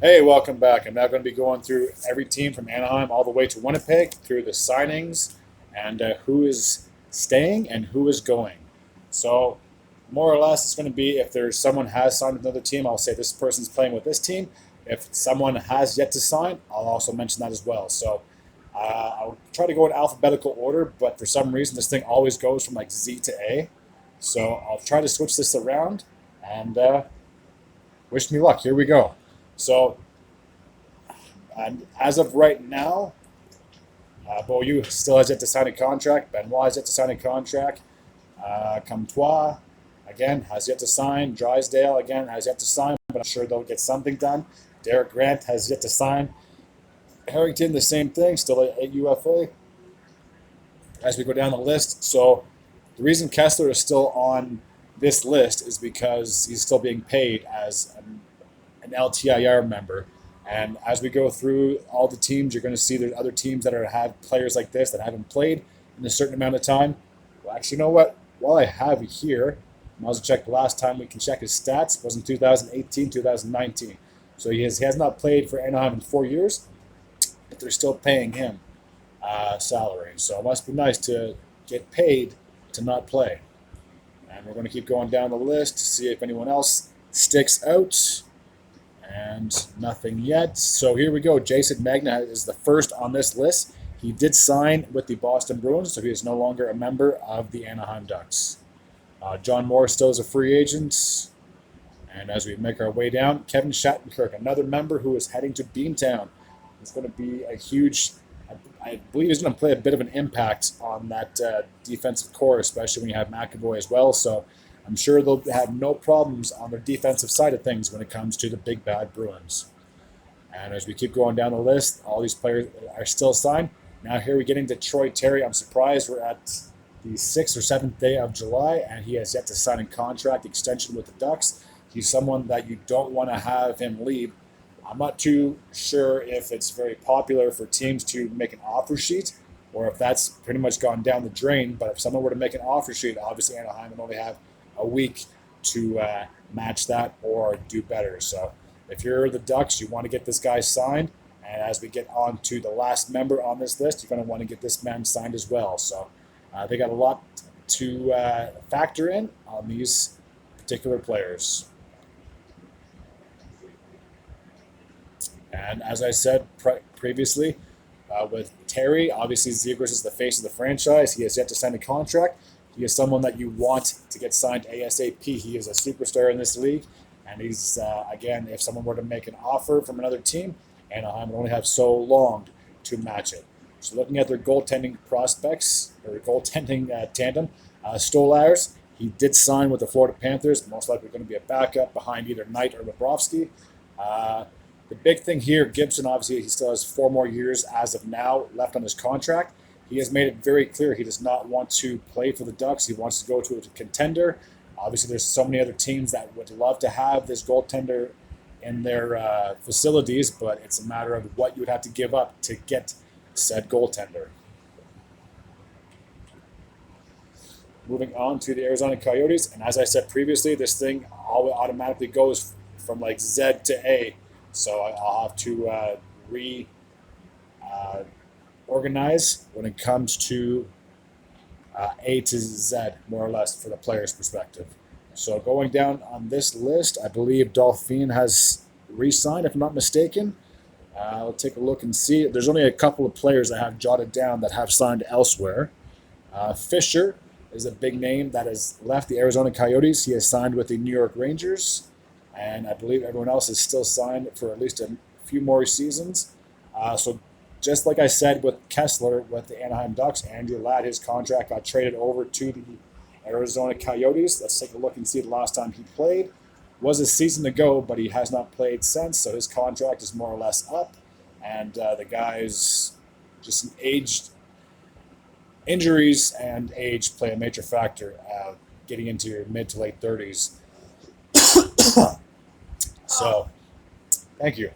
Hey, welcome back. I'm now going to be going through every team from Anaheim all the way to Winnipeg through the signings and who is staying and who is going. So, more or less, it's going to be if there's someone has signed with another team, I'll say this person's playing with this team. If someone has yet to sign, I'll also mention that as well. So, I'll try to go in alphabetical order, but for some reason, this thing always goes from like Z to A. So, I'll try to switch this around and wish me luck. Here we go. So, and as of right now, Beaulieu still has yet to sign a contract. Benoit has yet to sign a contract. Comtois, again, has yet to sign. Drysdale, again, has yet to sign, but I'm sure they'll get something done. Derek Grant has yet to sign. Harrington, the same thing, still at UFA. As we go down the list, so the reason Kessler is still on this list is because he's still being paid as an LTIR member. And as we go through all the teams, you're going to see there's other teams that have players like this that haven't played in a certain amount of time. Well, actually, you know what? While I have it here, I might as well check the last time we can check his stats. It was in 2018, 2019. So he has not played for Anaheim in 4 years, but they're still paying him salary. So it must be nice to get paid to not play. And we're going to keep going down the list to see if anyone else sticks out. And nothing yet. So here we go. Jason Magna is the first on this list. He did sign with the Boston Bruins, so he is no longer a member of the Anaheim Ducks. John Moore still is a free agent. And as we make our way down, Kevin Shattenkirk, another member who is heading to Beantown. It's going to be a huge, I believe he's going to play a bit of an impact on that defensive core, especially when you have McAvoy as well. So I'm sure they'll have no problems on their defensive side of things when it comes to the big bad Bruins. And as we keep going down the list, all these players are still signed. Now here we get into Troy Terry. I'm surprised we're at the 6th or 7th day of July, and he has yet to sign a contract extension with the Ducks. He's someone that you don't want to have him leave. I'm not too sure if it's very popular for teams to make an offer sheet or if that's pretty much gone down the drain. But if someone were to make an offer sheet, obviously Anaheim would only have a week to match that or do better. So if you're the Ducks, you want to get this guy signed. And as we get on to the last member on this list, you're going to want to get this man signed as well. So they got a lot to factor in on these particular players. And as I said previously, with Terry, obviously Zegras is the face of the franchise. He has yet to sign a contract. He is someone that you want to get signed ASAP. He is a superstar in this league. And he's, again, if someone were to make an offer from another team, Anaheim would only have so long to match it. So looking at their goaltending prospects, or goaltending tandem, Stolarz, he did sign with the Florida Panthers, most likely going to be a backup behind either Knight or Bobrovsky. The big thing here, GIBSON, obviously, he still has 4 more years as of now left on his contract. He has made it very clear he does not want to play for the Ducks. He wants to go to a contender. Obviously, there's so many other teams that would love to have this goaltender in their facilities, but it's a matter of what you would have to give up to get said goaltender. Moving on to the Arizona Coyotes, and as I said previously, this thing automatically goes from like Z to A. So I'll have to organize when it comes to A to Z, more or less, for the player's perspective. So going down on this list, I believe Dolphine has re-signed, if I'm not mistaken. I'll take a look and see. There's only a couple of players I have jotted down that have signed elsewhere. Fisher is a big name that has left the Arizona Coyotes. He has signed with the New York Rangers, and I believe everyone else is still signed for at least a few more seasons. So just like I said with Kessler with the Anaheim Ducks, Andrew Ladd, his contract got traded over to the Arizona Coyotes. Let's take a look and see the last time he played. It was a season ago, but he has not played since, so his contract is more or less up. And the guy's just aged. Injuries and age play a major factor getting into your mid to late 30s. So, thank you.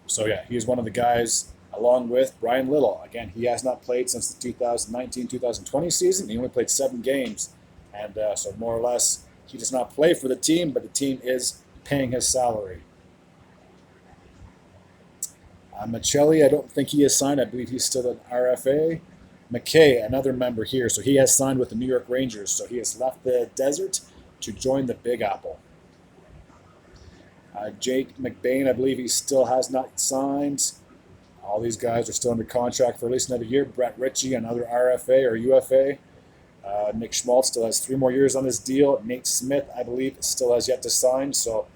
So, yeah, he is one of the guys along with Brian Little. Again, he has not played since the 2019-2020 season. He only played 7 games. And so, more or less, he does not play for the team, but the team is paying his salary. Michelli, I don't think he is signed. I believe he's still an RFA. McKay, another member here, so he has signed with the New York Rangers. So he has left the desert to join the Big Apple. Jake McBain, I believe he still has not signed. All these guys are still under contract for at least another year. Brett Ritchie, another RFA or UFA. Nick Schmaltz still has 3 more years on this deal. Nate Smith, I believe, still has yet to sign. So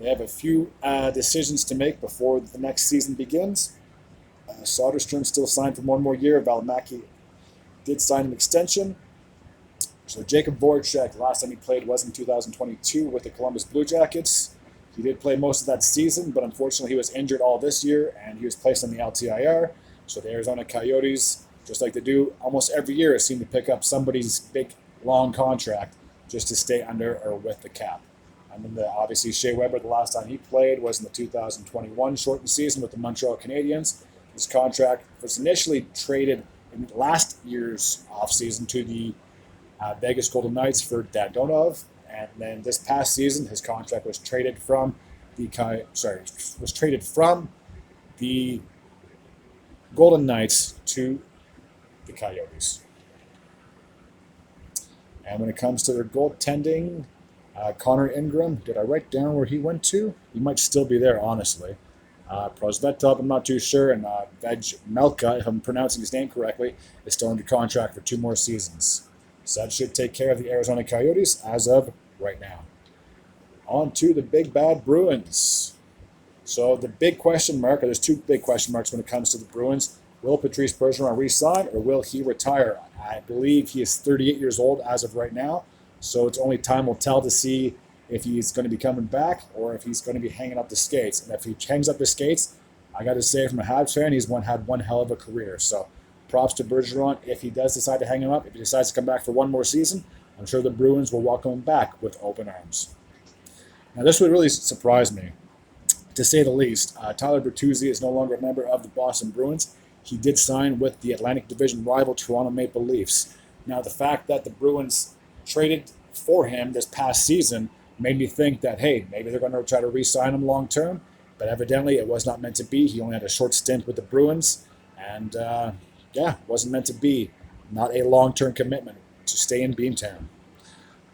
they have a few decisions to make before the next season begins. Soderstrom still signed for 1 more year. Valimaki did sign an extension. So Jacob Voracek, last time he played was in 2022 with the Columbus Blue Jackets. He did play most of that season, but unfortunately he was injured all this year, and he was placed on the LTIR. So the Arizona Coyotes, just like they do almost every year, seem to pick up somebody's big, long contract just to stay under or with the cap. And then obviously Shea Weber, the last time he played was in the 2021 shortened season with the Montreal Canadiens. His contract was initially traded in last year's offseason to the Vegas Golden Knights for Dadonov. And then this past season, his contract was traded from the Golden Knights to the Coyotes. And when it comes to their goaltending, Connor Ingram, did I write down where he went to? He might still be there, honestly. Prosvetov, I'm not too sure, and Veg Melka, if I'm pronouncing his name correctly, is still under contract for 2 more seasons. So that should take care of the Arizona Coyotes as of right now. On to the big bad Bruins. So the big question mark, or there's 2 big question marks when it comes to the Bruins. Will Patrice Bergeron re-sign or will he retire? I believe he is 38 years old as of right now, so it's only time will tell to see if he's going to be coming back or if he's going to be hanging up the skates. And if he hangs up the skates, I got to say from a Habs fan, he's had one hell of a career. So props to Bergeron if he does decide to hang him up. If he decides to come back for 1 more season, I'm sure the Bruins will welcome him back with open arms. Now, this would really surprise me, to say the least. Tyler Bertuzzi is no longer a member of the Boston Bruins. He did sign with the Atlantic Division rival Toronto Maple Leafs. Now, the fact that the Bruins traded for him this past season made me think that, hey, maybe they're going to try to re-sign him long term. But evidently, it was not meant to be. He only had a short stint with the Bruins. And, wasn't meant to be. Not a long-term commitment to stay in Beantown.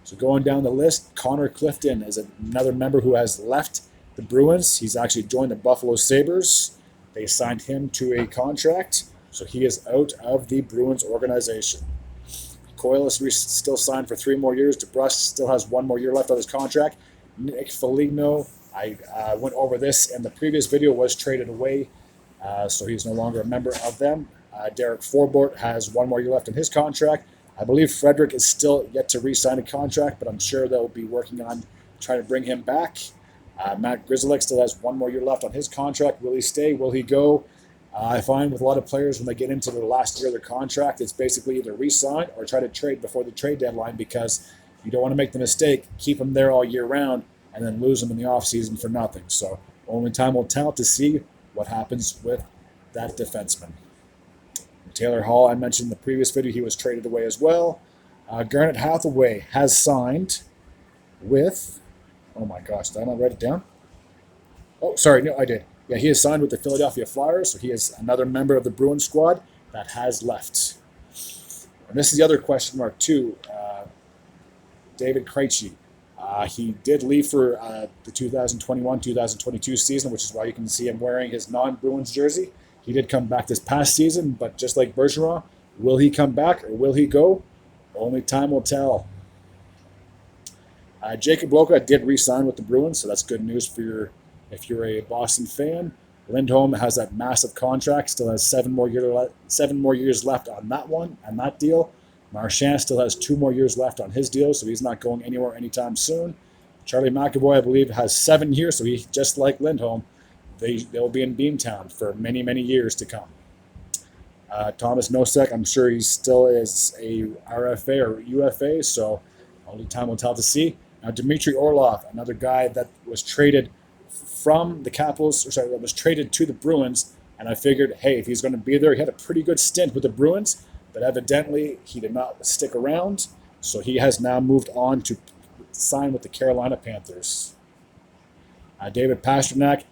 So going down the list, Connor Clifton is another member who has left the Bruins. He's actually joined the Buffalo Sabres. They signed him to a contract, so he is out of the Bruins organization. Coyle still signed for 3 more years. DeBrusk still has 1 more year left on his contract. Nick Foligno, I went over this in the previous video, was traded away, so he's no longer a member of them. Derek Forbort has 1 more year left in his contract. I believe Frederick is still yet to re-sign a contract, but I'm sure they'll be working on trying to bring him back. Matt Grzelcyk still has 1 more year left on his contract. Will he stay? Will he go? I find with a lot of players, when they get into the last year of their contract, it's basically either re-sign or try to trade before the trade deadline, because you don't want to make the mistake, keep them there all year round, and then lose them in the offseason for nothing. So only time will tell to see what happens with that defenseman. Taylor Hall, I mentioned in the previous video, he was traded away as well. Garnet Hathaway has signed with, oh my gosh, did I not write it down? Oh, sorry, no, I did. Yeah, he has signed with the Philadelphia Flyers, so he is another member of the Bruins squad that has left. And this is the other question mark too. David Krejci. He did leave for the 2021-2022 season, which is why you can see him wearing his non-Bruins jersey. He did come back this past season, but just like Bergeron, will he come back or will he go? Only time will tell. Jacob Loka did re-sign with the Bruins, so that's good news for if you're a Boston fan. Lindholm has that massive contract, still has 7 more years left on that one and that deal. Marchand still has 2 more years left on his deal, so he's not going anywhere anytime soon. Charlie McAvoy, I believe, has 7 years, so he, just like Lindholm, they'll be in Beantown for many, many years to come. Thomas Nosek, I'm sure he still is a RFA or UFA, so only time will tell to see. Now, Dmitry Orlov, another guy that was traded from the Capitals, that was traded to the Bruins, and I figured, hey, if he's going to be there, he had a pretty good stint with the Bruins, but evidently he did not stick around, so he has now moved on to sign with the Carolina Panthers. David Pastrnak,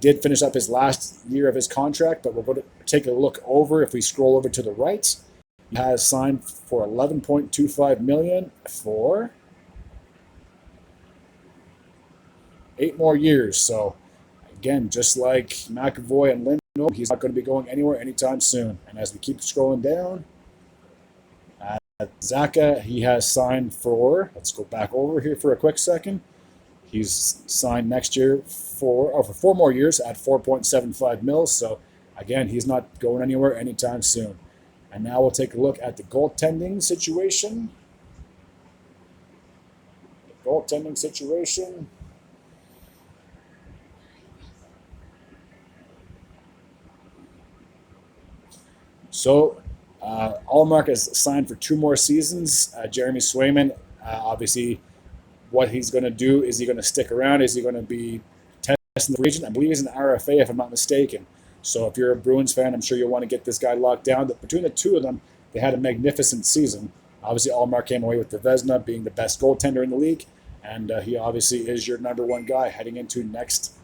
Did finish up his last year of his contract, but we're going to take a look over. If we scroll over to the right, he has signed for $11.25 million for 8 more years. So again, just like McAvoy and Lindholm, he's not going to be going anywhere anytime soon. And as we keep scrolling down, Zaka, he has signed for, let's go back over here for a quick second. He's signed next year for 4 more years at 4.75 mils. So again, he's not going anywhere anytime soon. And now we'll take a look at the goaltending situation. So Allmark is signed for 2 more seasons. Jeremy Swayman, obviously, what he's going to do, is he going to stick around? Is he going to be testing the region? I believe he's an RFA, if I'm not mistaken. So if you're a Bruins fan, I'm sure you'll want to get this guy locked down. But between the two of them, they had a magnificent season. Obviously, Allmark came away with the Vezina, being the best goaltender in the league. And he obviously is your #1 guy heading into next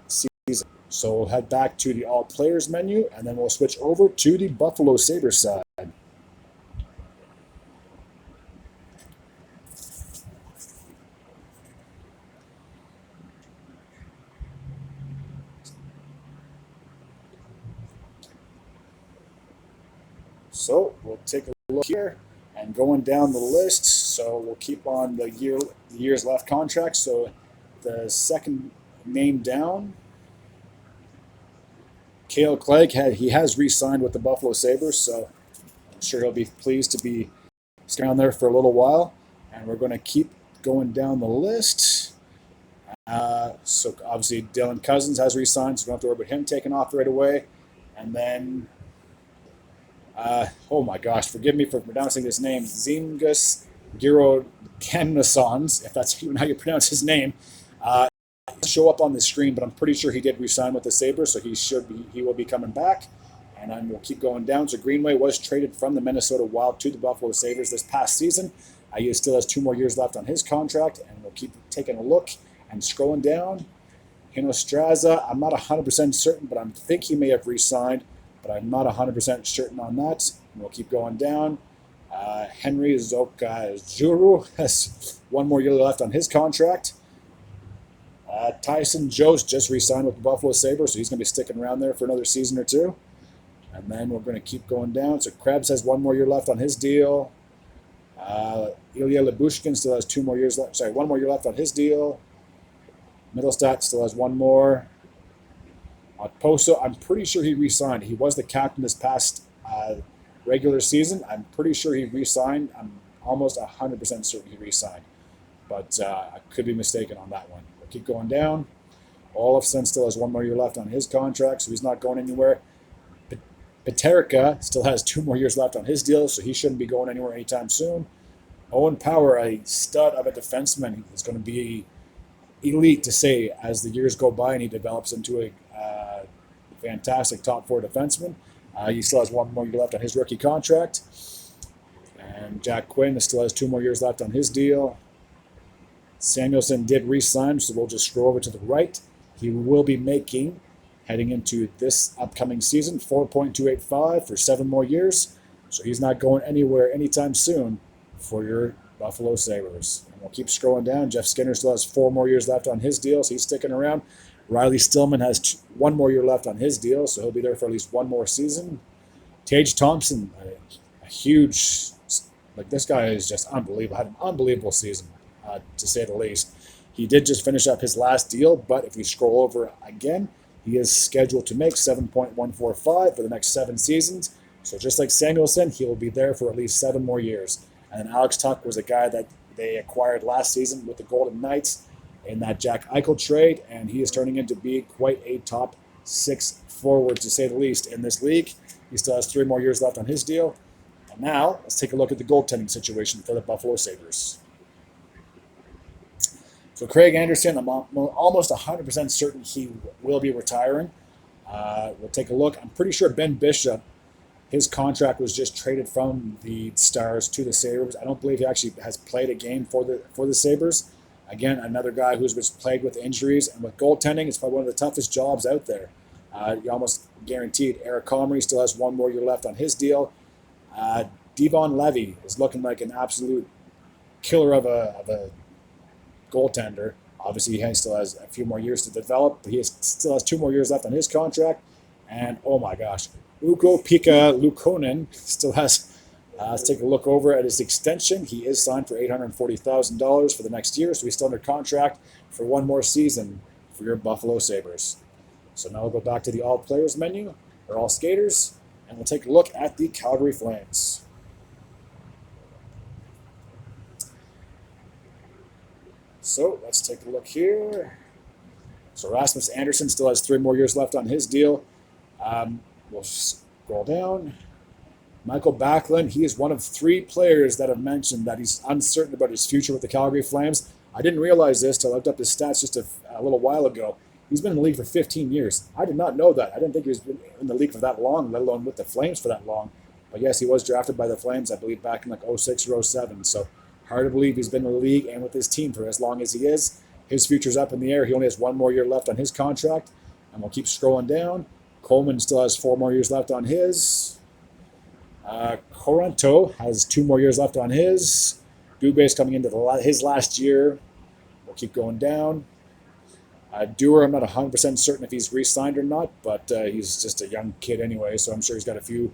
season. So we'll head back to the All Players menu, and then we'll switch over to the Buffalo Sabres side. So we'll take a look here and going down the list. So we'll keep on the years left contract. So the second name down, Cale Clegg, he has re-signed with the Buffalo Sabres. So I'm sure he'll be pleased to be staying on there for a little while. And we're going to keep going down the list. So obviously Dylan Cousins has re-signed, so we don't have to worry about him taking off right away. And then oh my gosh, forgive me for pronouncing this name, Zingus Giroganasons, if that's even how you pronounce his name. Show up on the screen, but I'm pretty sure he did resign with the Sabres, so he will be coming back. And then we'll keep going down. So Greenway was traded from the Minnesota Wild to the Buffalo Sabres this past season. He still has 2 more years left on his contract, and we'll keep taking a look and scrolling down. Hinostraza, I'm not 100% certain, but I think he may have re-signed, but I'm not 100% certain on that. And we'll keep going down. Henry Zokazuru has 1 more year left on his contract. Tyson Jost just re-signed with the Buffalo Sabres, so he's going to be sticking around there for another season or 2. And then we're going to keep going down. So Krebs has 1 more year left on his deal. Ilya Lyubushkin still has 2 more years left. Sorry, 1 more year left on his deal. Middlestat still has 1 more. Poso, I'm pretty sure he re-signed. He was the captain this past regular season. I'm pretty sure he re-signed. I'm almost 100% certain he re-signed. But I could be mistaken on that one. We'll keep going down. Olofsson still has 1 more year left on his contract, so he's not going anywhere. Peterka still has 2 more years left on his deal, so he shouldn't be going anywhere anytime soon. Owen Power, a stud of a defenseman, is going to be elite to say as the years go by and he develops into a fantastic top 4 defenseman. He still has 1 more year left on his rookie contract. And Jack Quinn still has 2 more years left on his deal. Samuelson did re-sign, so we'll just scroll over to the right. He will be making, heading into this upcoming season, $4.285 for 7 more years. So he's not going anywhere anytime soon for your Buffalo Sabres. And we'll keep scrolling down. Jeff Skinner still has 4 more years left on his deal, so he's sticking around. Riley Stillman has 1 more year left on his deal, so he'll be there for at least 1 more season. Tage Thompson, a huge, this guy is just unbelievable. Had an unbelievable season, to say the least. He did just finish up his last deal, but if we scroll over again, he is scheduled to make $7.145 for the next 7 seasons. So just like Samuelson, he will be there for at least 7 more years. And Alex Tuch was a guy that they acquired last season with the Golden Knights in that Jack Eichel trade, and he is turning into be quite a top 6 forward, to say the least, in this league. He still has 3 more years left on his deal. And now, let's take a look at the goaltending situation for the Buffalo Sabres. So Craig Anderson, I'm almost 100% certain he will be retiring. We'll take a look. I'm pretty sure Ben Bishop, his contract was just traded from the Stars to the Sabres. I don't believe he actually has played a game for the Sabres. Again, another guy who's been plagued with injuries, and with goaltending, it's probably one of the toughest jobs out there. You almost guaranteed. Eric Comrie still has 1 more year left on his deal. Devon Levy is looking like an absolute killer of a goaltender. Obviously, he still has a few more years to develop, but still has 2 more years left on his contract. And oh my gosh, Ukko-Pekka Luukkonen still has. Let's take a look over at his extension. He is signed for $840,000 for the next year, so he's still under contract for 1 more season for your Buffalo Sabres. So now we'll go back to the all players menu, or all skaters, and we'll take a look at the Calgary Flames. So let's take a look here. So Rasmus Andersson still has 3 more years left on his deal. We'll scroll down. Michael Backlund, he is one of 3 players that have mentioned that he's uncertain about his future with the Calgary Flames. I didn't realize this till I looked up his stats just a little while ago. He's been in the league for 15 years. I did not know that. I didn't think he was in the league for that long, let alone with the Flames for that long. But yes, he was drafted by the Flames, I believe, back in like 06 or 07. So hard to believe he's been in the league and with his team for as long as he is. His future's up in the air. He only has 1 more year left on his contract. And we'll keep scrolling down. Coleman still has 4 more years left on his. Coranto has 2 more years left on his. Dubé's coming into his last year. We'll keep going down. Dewar, I'm not 100% certain if he's re-signed or not, but he's just a young kid anyway, so I'm sure he's got a few.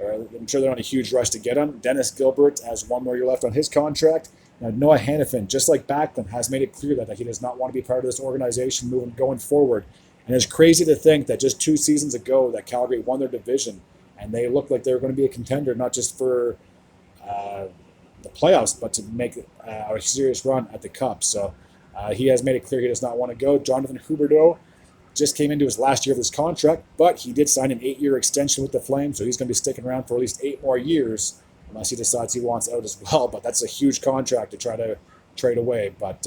I'm sure they're on a huge rush to get him. Dennis Gilbert has 1 more year left on his contract. Now, Noah Hannafin, just like Backlund, has made it clear that he does not want to be part of this organization going forward. And it's crazy to think that just 2 seasons ago that Calgary won their division, and they looked like they were going to be a contender, not just for the playoffs, but to make a serious run at the Cup. So he has made it clear he does not want to go. Jonathan Huberdeau just came into his last year of his contract, but he did sign an 8-year extension with the Flames, so he's going to be sticking around for at least 8 more years, unless he decides he wants out as well. But that's a huge contract to try to trade away. But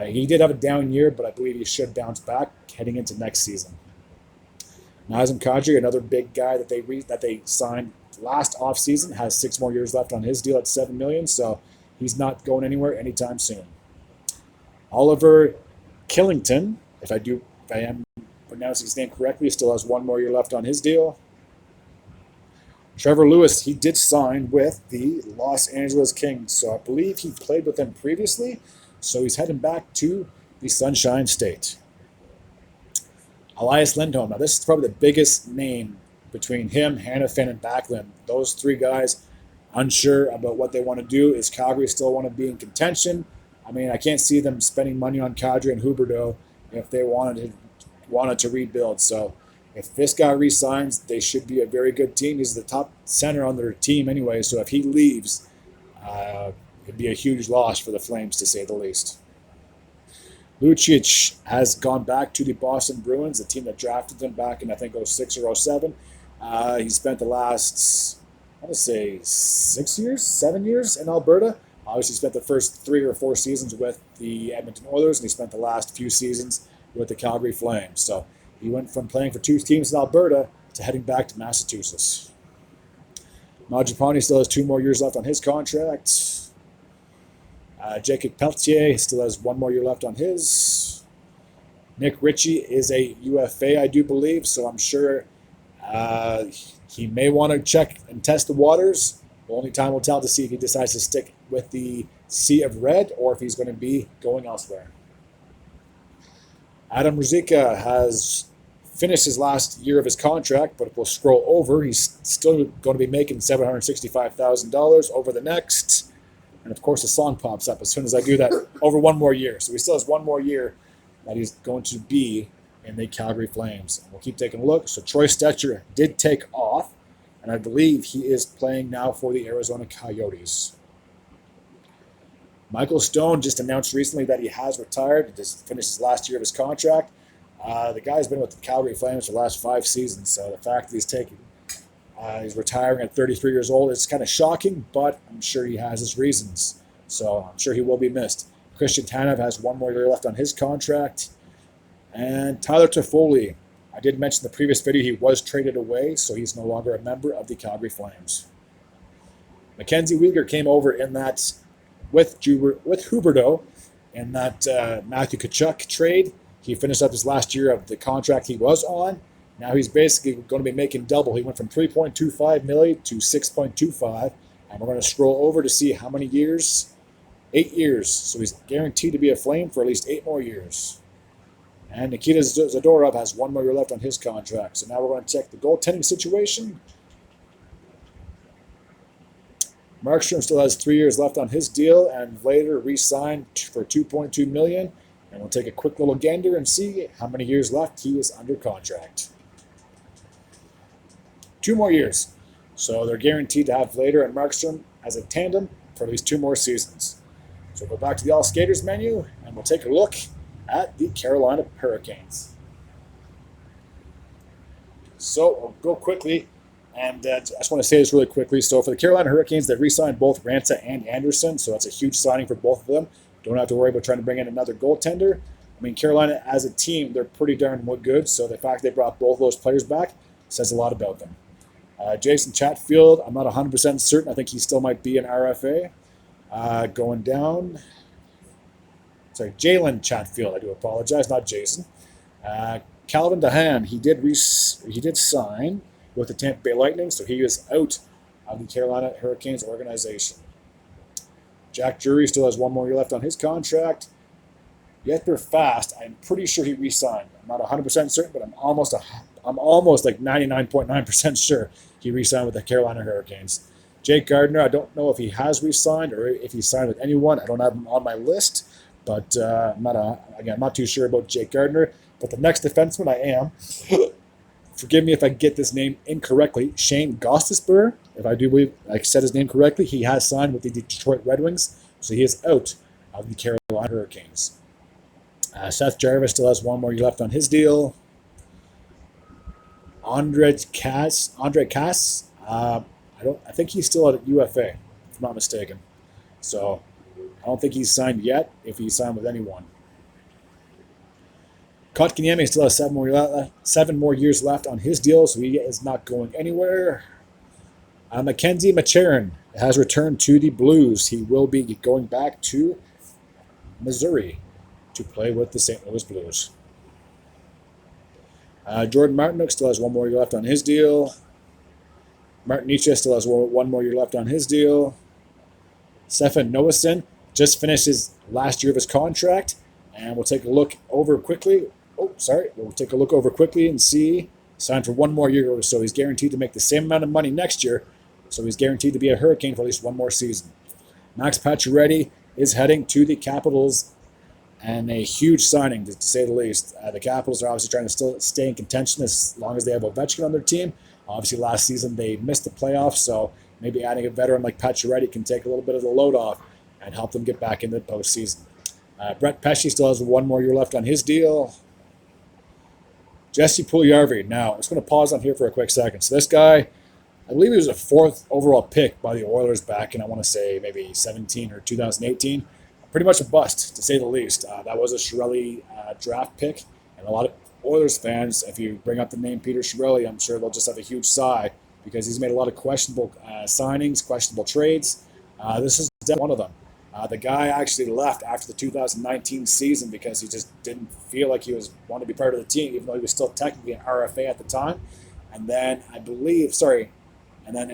he did have a down year, but I believe he should bounce back heading into next season. Nazem Kadri, another big guy that they signed last offseason, has 6 more years left on his deal at $7 million, so he's not going anywhere anytime soon. Oliver Killington, if I am pronouncing his name correctly, still has 1 more year left on his deal. Trevor Lewis, he did sign with the Los Angeles Kings, so I believe he played with them previously, so he's heading back to the Sunshine State. Elias Lindholm, now this is probably the biggest name between him, Hannafin, and Backlund. Those 3 guys unsure about what they want to do. Is Calgary still want to be in contention? I mean, I can't see them spending money on Kadri and Huberdeau if they wanted to rebuild. So if this guy re-signs, they should be a very good team. He's the top center on their team anyway, so if he leaves, it'd be a huge loss for the Flames, to say the least. Lucic has gone back to the Boston Bruins, the team that drafted him back in, I think, 06 or 07. He spent the last, I want to say, 7 years in Alberta. Obviously spent the first 3 or 4 seasons with the Edmonton Oilers, and he spent the last few seasons with the Calgary Flames. So he went from playing for 2 teams in Alberta to heading back to Massachusetts. Mangiapane still has 2 more years left on his contract. Jacob Pelletier still has 1 more year left on his. Nick Ritchie is a UFA, I do believe, so I'm sure he may want to check and test the waters. Only time will tell to see if he decides to stick with the Sea of Red or if he's going to be going elsewhere. Adam Ruzicka has finished his last year of his contract, but if we'll scroll over, he's still going to be making $765,000 over the next. And of course, the song pops up as soon as I do that, over 1 more year. So he still has 1 more year that he's going to be in the Calgary Flames. And we'll keep taking a look. So Troy Stetcher did take off, and I believe he is playing now for the Arizona Coyotes. Michael Stone just announced recently that he has retired. He just finished his last year of his contract. The guy's been with the Calgary Flames for the last 5 seasons, so the fact that he's retiring at 33 years old is kind of shocking, but I'm sure he has his reasons. So I'm sure he will be missed. Christian Tanev has 1 more year left on his contract. And Tyler Toffoli, I did mention in the previous video, he was traded away, so he's no longer a member of the Calgary Flames. Mackenzie Weegar came over in that with Huberdeau in that Matthew Tkachuk trade. He finished up his last year of the contract he was on. Now he's basically going to be making double. He went from $3.25 million to $6.25, and we're going to scroll over to see how many years. 8 years. So he's guaranteed to be a Flame for at least 8 more years. And Nikita Zadorov has 1 more year left on his contract. So now we're going to check the goaltending situation. Markstrom still has 3 years left on his deal, and Vlader re-signed for $2.2 million. And we'll take a quick little gander and see how many years left he is under contract. 2 more years. So they're guaranteed to have Vlader and Markstrom as a tandem for at least 2 more seasons. So we'll go back to the All Skaters menu, and we'll take a look at the Carolina Hurricanes. So we'll go quickly, and I just want to say this really quickly. So for the Carolina Hurricanes, they re-signed both Ranta and Anderson, so that's a huge signing for both of them. Don't have to worry about trying to bring in another goaltender. I mean, Carolina as a team, they're pretty darn good, so the fact they brought both those players back says a lot about them. Jason Chatfield, I'm not 100% certain. I think he still might be an RFA. Going down. Sorry, Jalen Chatfield. I do apologize, not Jason. Calvin DeHaan, he did sign with the Tampa Bay Lightning, so he is out of the Carolina Hurricanes organization. Jack Drury still has 1 more year left on his contract. Jesper Fast, I'm pretty sure he re-signed. I'm not 100% certain, but I'm almost like 99.9% sure he re-signed with the Carolina Hurricanes. Jake Gardner, I don't know if he has re-signed or if he signed with anyone. I don't have him on my list, but I'm not too sure about Jake Gardner. But the next defenseman I am, forgive me if I get this name incorrectly, Shane Gostisbehere. If I do believe I said his name correctly, he has signed with the Detroit Red Wings, so he is out of the Carolina Hurricanes. Seth Jarvis still has 1 more year left on his deal. Andre Cass, I think he's still at UFA, if I'm not mistaken. So I don't think he's signed yet, if he's signed with anyone. Kotkaniemi still has 7 more years left on his deal, so he is not going anywhere. Mackenzie Macherin has returned to the Blues. He will be going back to Missouri to play with the St. Louis Blues. Jordan Martinook still has 1 more year left on his deal. Martin Nietzsche still has 1 more year left on his deal. Stefan Noesen just finished his last year of his contract, and we'll take a look over quickly. We'll take a look over quickly and see. Signed for 1 more year, so he's guaranteed to make the same amount of money next year. So he's guaranteed to be a Hurricane for at least 1 more season. Max Pacioretty is heading to the Capitals, and a huge signing, to say the least. The Capitals are obviously trying to still stay in contention as long as they have Ovechkin on their team. Obviously, last season they missed the playoffs, so maybe adding a veteran like Pacioretty can take a little bit of the load off and help them get back into the postseason. Brett Pesce still has 1 more year left on his deal. Jesse Puljujarvi. Now, I'm just going to pause on here for a quick second. So this guy, I believe he was a 4th overall pick by the Oilers back in, I want to say, maybe 17 or 2018. Pretty much a bust, to say the least. That was a Chiarelli draft pick, and a lot of Oilers fans, if you bring up the name Peter Chiarelli, I'm sure they'll just have a huge sigh because he's made a lot of questionable signings, questionable trades. This is definitely one of them. The guy actually left after the 2019 season because he just didn't feel like he wanted to be part of the team, even though he was still technically an RFA at the time. And then in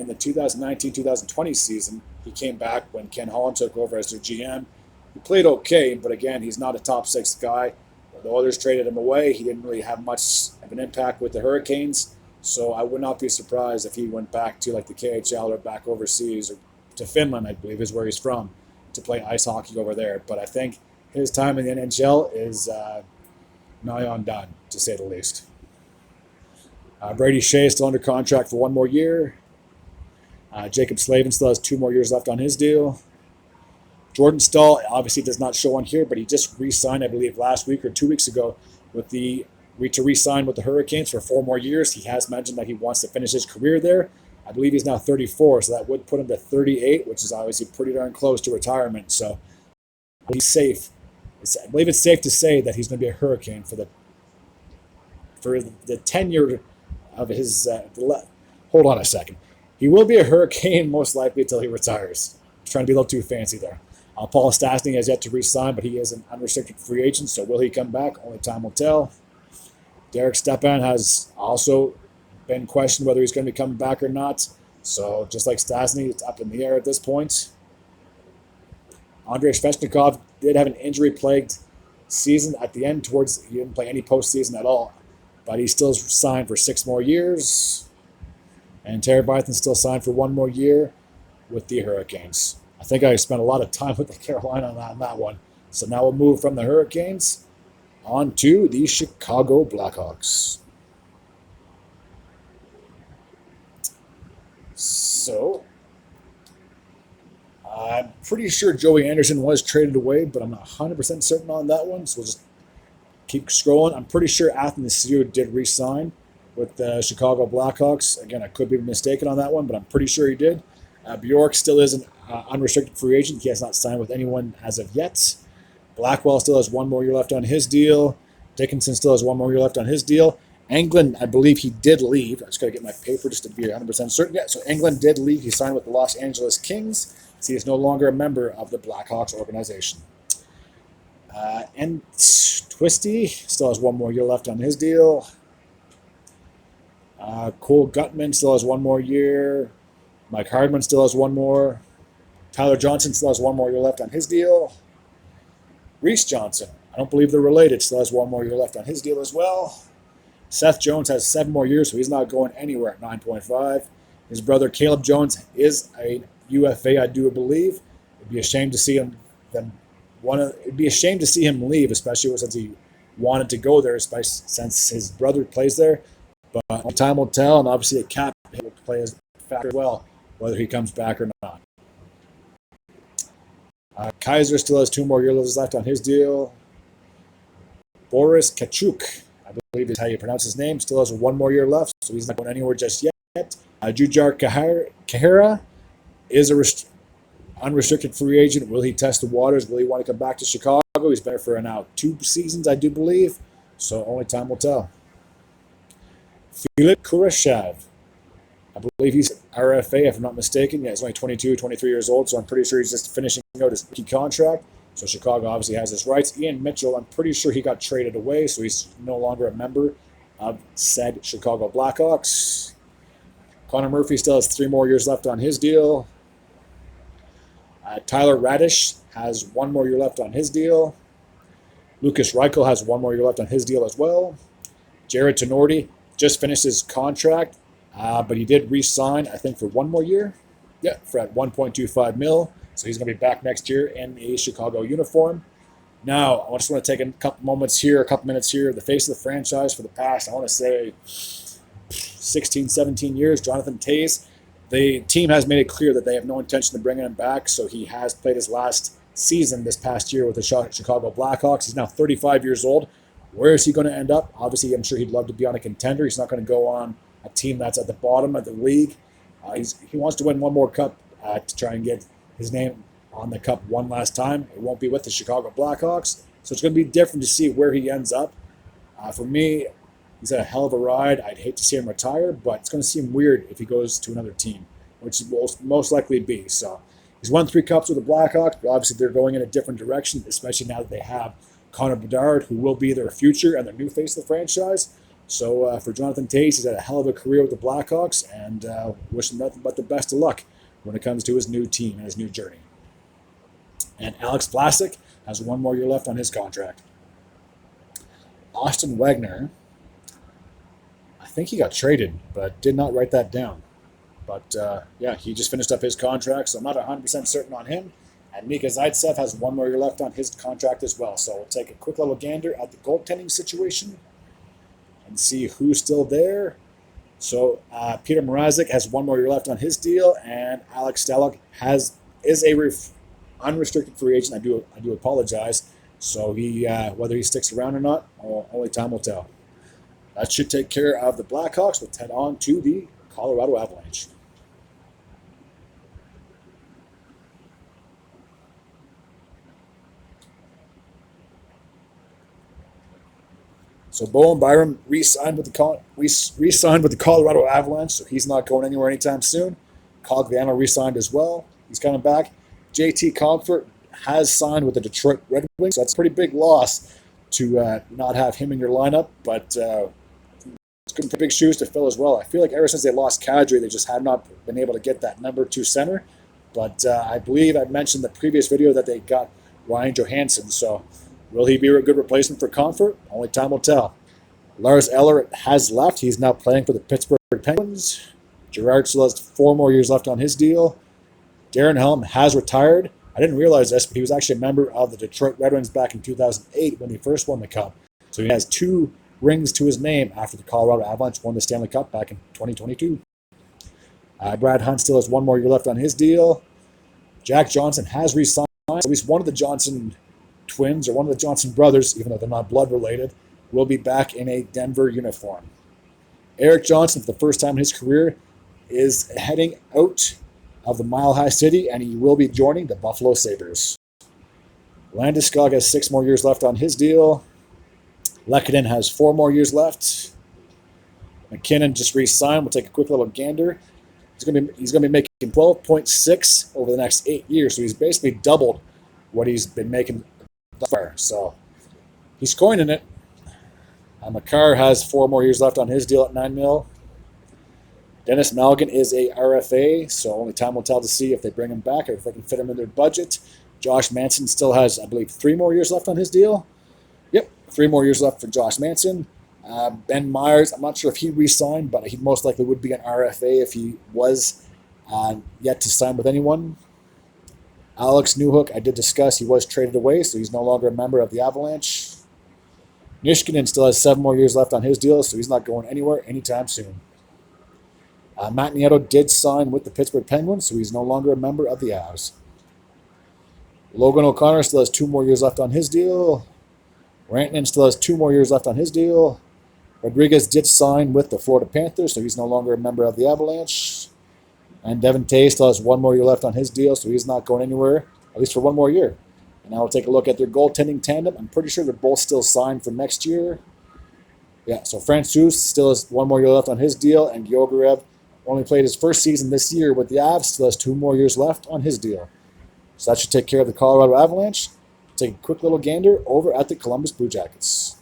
the 2019-2020 season, he came back when Ken Holland took over as their GM. He played okay, but again, he's not a top 6 guy. The Oilers traded him away. He didn't really have much of an impact with the Hurricanes, so I would not be surprised if he went back to like the KHL or back overseas or to Finland, I believe is where he's from, to play ice hockey over there. But I think his time in the NHL is nigh on done, to say the least. Brady Shea is still under contract for 1 more year. Jacob Slavin still has 2 more years left on his deal. Jordan Staal obviously does not show on here, but he just re-signed, I believe, last week or 2 weeks ago to re-sign with the Hurricanes for 4 more years. He has mentioned that he wants to finish his career there. I believe he's now 34, so that would put him to 38, which is obviously pretty darn close to retirement. So he's safe. I believe it's safe to say that he's going to be a Hurricane for the tenure of his. Hold on a second. He will be a Hurricane most likely until he retires. I'm trying to be a little too fancy there. Paul Stastny has yet to re-sign, but he is an unrestricted free agent, so will he come back? Only time will tell. Derek Stepan has also been questioned whether he's going to be coming back or not. So just like Stastny, it's up in the air at this point. Andrei Svechnikov did have an injury-plagued season at the end. He didn't play any postseason at all, but he's still signed for 6 more years. And Terry Blythen's still signed for 1 more year with the Hurricanes. I think I spent a lot of time with the Carolina on that one. So now we'll move from the Hurricanes on to the Chicago Blackhawks. So I'm pretty sure Joey Anderson was traded away, but I'm not 100% certain on that one. So we'll just keep scrolling. I'm pretty sure Athanasiou did re-sign with the Chicago Blackhawks. Again, I could be mistaken on that one, but I'm pretty sure he did. Bjork still is an unrestricted free agent. He has not signed with anyone as of yet. Blackwell still has 1 more year left on his deal. Dickinson still has 1 more year left on his deal. Englund, I believe he did leave. I just got to get my paper just to be 100% certain. Yeah, so Englund did leave. He signed with the Los Angeles Kings. So he is no longer a member of the Blackhawks organization. And Twisty still has 1 more year left on his deal. Cole Gutman still has 1 more year. Mike Hardman still has 1 more. Tyler Johnson still has 1 more year left on his deal. Reese Johnson, I don't believe they're related, still has 1 more year left on his deal as well. Seth Jones has 7 more years, so he's not going anywhere at 9.5. His brother Caleb Jones is a UFA, I do believe. It'd be a shame to see him leave, especially since he wanted to go there, especially since his brother plays there. But time will tell, and obviously a cap will play a factor as well, whether he comes back or not. Kaiser still has 2 more years left on his deal. Boris Kachuk, I believe is how you pronounce his name, still has 1 more year left, so he's not going anywhere just yet. Jujar Kahara is a unrestricted free agent. Will he test the waters? Will he want to come back to Chicago? He's been there for now 2 seasons, I do believe, so only time will tell. Filip Kurashev, I believe he's RFA, if I'm not mistaken. Yeah, he's only 22, 23 years old, so I'm pretty sure he's just finishing out his rookie contract. So Chicago obviously has his rights. Ian Mitchell, I'm pretty sure he got traded away, so he's no longer a member of said Chicago Blackhawks. Connor Murphy still has 3 more years left on his deal. Tyler Radish has 1 more year left on his deal. Lucas Reichel has 1 more year left on his deal as well. Jared Tenorti just finished his contract, but he did re-sign, I think, for 1 more year. Yeah, for at $1.25 million. So he's going to be back next year in a Chicago uniform. Now, I just want to take a couple minutes here. The face of the franchise for the past, I want to say, 16, 17 years, Jonathan Toews. The team has made it clear that they have no intention of bringing him back, so he has played his last season this past year with the Chicago Blackhawks. He's now 35 years old. Where is he going to end up? Obviously, I'm sure he'd love to be on a contender. He's not going to go on a team that's at the bottom of the league. He wants to win 1 more cup to try and get his name on the cup 1 last time. It won't be with the Chicago Blackhawks, so it's going to be different to see where he ends up. For me, he's had a hell of a ride. I'd hate to see him retire, but it's going to seem weird if he goes to another team, which will most likely be. So he's won 3 cups with the Blackhawks, but obviously they're going in a different direction, especially now that they have Connor Bedard, who will be their future and their new face of the franchise. So for Jonathan Toews, he's had a hell of a career with the Blackhawks, and wish him nothing but the best of luck when it comes to his new team and his new journey. And Alex Vlasic has 1 more year left on his contract. Austin Wagner, I think he got traded, but did not write that down. But yeah, he just finished up his contract, so I'm not 100% certain on him. And Mika Zaitsev has 1 more year left on his contract as well. So we'll take a quick little gander at the goaltending situation and see who's still there. So Peter Mrazek has 1 more year left on his deal, and Alex Stalock is a unrestricted free agent. I do apologize. So he whether he sticks around or not, only time will tell. That should take care of the Blackhawks. We'll head on to the Colorado Avalanche. So Bowen Byram re-signed with the Colorado Avalanche, so he's not going anywhere anytime soon. Cogliano re-signed as well. He's coming back. JT Compher has signed with the Detroit Red Wings. So that's a pretty big loss to not have him in your lineup, but it's good for big shoes to fill as well. I feel like ever since they lost Kadri, they just have not been able to get that number 2 center. But I believe I mentioned in the previous video that they got Ryan Johansson. So will he be a good replacement for Comfort? Only time will tell. Lars Eller has left. He's now playing for the Pittsburgh Penguins. Gerard still has 4 more years left on his deal. Darren Helm has retired. I didn't realize this, but he was actually a member of the Detroit Red Wings back in 2008 when he first won the Cup. So he has 2 rings to his name after the Colorado Avalanche won the Stanley Cup back in 2022. Brad Hunt still has 1 more year left on his deal. Jack Johnson has re-signed. At least one of the Johnson twins or one of the Johnson brothers, even though they're not blood related, will be back in a Denver uniform. Eric Johnson, for the first time in his career, is heading out of the Mile High City, and he will be joining the Buffalo Sabres. Landeskog has 6 more years left on his deal. Lehkonen has 4 more years left. McKinnon just re-signed. We'll take a quick little gander. He's going to be making 12.6 over the next 8 years, so he's basically doubled what he's been making thus far. So he's coining it. Makar has 4 more years left on his deal at $9 million. Dennis Malgin is a RFA, so only time will tell to see if they bring him back or if they can fit him in their budget. Josh Manson still has, I believe, 3 more years left on his deal. Yep, 3 more years left for Josh Manson. Ben Myers, I'm not sure if he re-signed, but he most likely would be an RFA if he was yet to sign with anyone. Alex Newhook, I did discuss, he was traded away, so he's no longer a member of the Avalanche. Nishkinen still has 7 more years left on his deal, so he's not going anywhere anytime soon. Matt Nieto did sign with the Pittsburgh Penguins, so he's no longer a member of the Avs. Logan O'Connor still has 2 more years left on his deal. Rantanen still has 2 more years left on his deal. Rodriguez did sign with the Florida Panthers, so he's no longer a member of the Avalanche. And Devin Tay still has 1 more year left on his deal, so he's not going anywhere, at least for 1 more year. And now we'll take a look at their goaltending tandem. I'm pretty sure they're both still signed for next year. Yeah, so Francouz still has 1 more year left on his deal, and Georgiev only played his first season this year with the Avs, still has 2 more years left on his deal. So that should take care of the Colorado Avalanche. Take a quick little gander over at the Columbus Blue Jackets.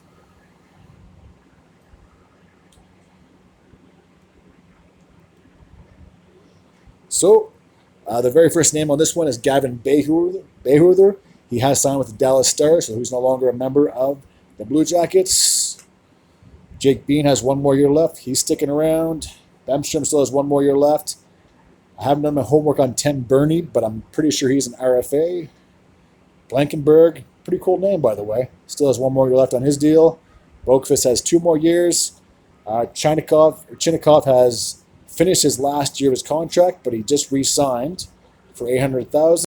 So, the very first name on this one is Gavin Bayhurther. He has signed with the Dallas Stars, so he's no longer a member of the Blue Jackets. Jake Bean has 1 more year left. He's sticking around. Bemstrom still has 1 more year left. I haven't done my homework on Tim Burney, but I'm pretty sure he's an RFA. Blankenberg, pretty cool name, by the way. Still has 1 more year left on his deal. Boqvist has 2 more years. Chinnikov has finished his last year of his contract, but he just re-signed for $800,000.